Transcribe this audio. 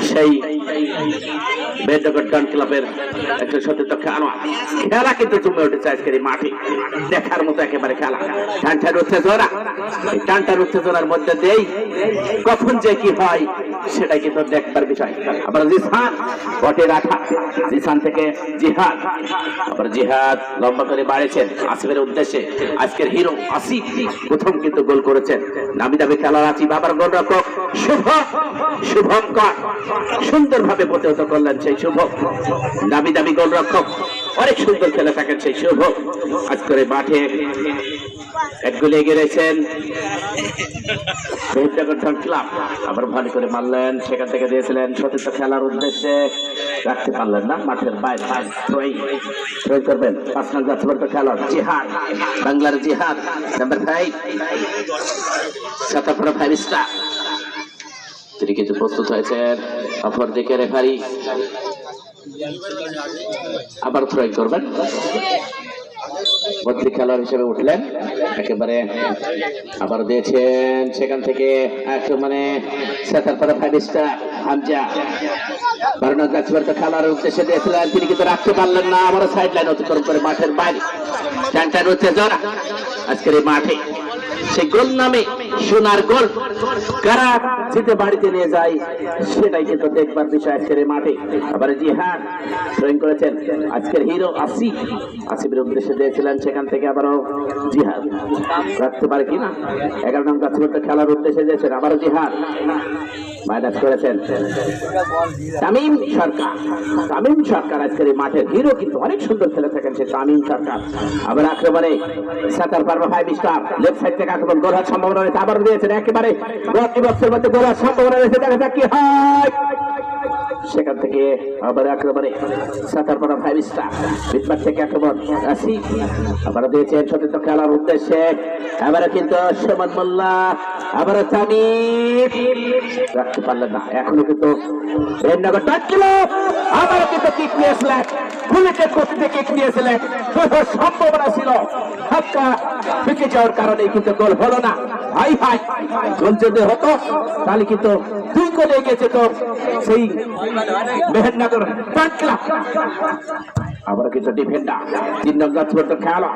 সেই মেহেরনগর ডান ক্লাবের একজন সতীর্থ খেলা কিন্তু জমে উঠেছে আজকের এই মাঠে, দেখার মতো একেবারে খেলা। টানটার উত্তেজনা, এই টানটার উত্তেজনার মধ্যে দিয়েই কখন যে কি হয় সেটাই কিন্তু দেখবার বিষয়। আবার জিসান বটের আঠা, জিসান থেকে জিহাদ, আবার জিহাদ লম্বা করে বাড়েছেন আসিফের উদ্দেশ্যে। আজকের হিরো আসিফ প্রথম কিন্তু গোল করেছেন। নামি দামি খেলার আসিফ, আবার গোলরক্ষক শুভঙ্কর সুন্দরভাবে প্রতিহত করলেন সেই শুভ, নামি দামি গোলরক্ষক অনেক সুন্দর খেলে থাকেন সেই শুভ। আজকের মাঠে এক গোলে এগিয়ে রয়েছেন ক্লাব। আবার ভালো করে মারলেন, সেখান থেকে দিয়েছিলেন সতীর্থ খেলার উদ্দেশ্যে, রাখতে পারলেন না, মাঠের বাইরে প্রয়োগ করবেন 5 নং জাতীয় খেলার জিহাদ, বাংলার জিহাদ নাম্বার 5 সাতাপুরা 5 স্টার। তিনি কিছু প্রস্তুত হয়েছেন, অপরদিকে রেফারি আবার প্রয়োগ করবেন। মন্ত্রী খেলোয়াড় হিসেবে উঠলেন একেবারে, আবার দিয়েছেন সেখান থেকে মানে সাতারপাড়া 5 স্টার হামজা খেলার উদ্দেশ্যে দিয়েছিলেন, তিনি কিন্তু রাখতে পারলেন না, আবার সাইড লাইন অতিক্রম করে মাঠের বাইরে। টানটান উত্তেজনা আজকের এই মাঠে, সেই গোল নামে সোনার গোল কারা জিতে বাড়িতে নিয়ে যায় সেটাই কিন্তু দেখবার বিষয় আজকের এই মাঠে। আবার জিহাদ ড্রয়িং করেছেন আজকের হিরো আসিফ, আসিফের উদ্দেশ্যে দিয়েছিলেন, সেখান থেকে আবারও জিহাদ রাখতে পারে কিনা। 11 নং জাতীয় খেলার উদ্দেশ্যে দিয়েছেন, আবারও জিহাদ মাইনাস করেছেন তামিম সরকার। তামিম সরকার আজকের এই মাঠের হিরো, কিন্তু অনেক সুন্দর খেলে থাকেন সে তামিম সরকার। আবার আক্রমণে সাতারপাড়া 5 স্টার লেফট সাইড থেকে আক্রমণ গোলার সম্ভাবনা রয়েছে, আবার দিয়েছেন একেবারে বক্সের মধ্যে গোলার সম্ভাবনা রয়েছে, দেখা যাক কি হয়। সেখান থেকে আবার আক্রমণে সাতারপাড়া 5 স্টার বিটমার থেকে আক্রমণ আসিফ, আবার দিয়েছেন সতীর্থ খেলার উদ্দেশ্যে, আবার কিন্তু সুমন মোল্লা, আবার তামিম রাখতে পারলেন না। এখনো কিন্তু মেহেরনগর ডান ক্লাব আবার কিন্তু কিক নিয়েছিলেন, বুলেটের গতিতে কিক নিয়েছিলেন, সম্ভাবনা ছিল, ধাক্কা ঢুকে যাওয়ার কারণে কিন্তু গোল হলো না। ভাই ভাই গোল যদি হতো তাহলে কিন্তু 2 গোলে এগিয়ে যেত সেই মেহেরনগর ডান ক্লাব। আবার কিন্তু ডিফেন্ডার 3 নং জাতীয় খেলা।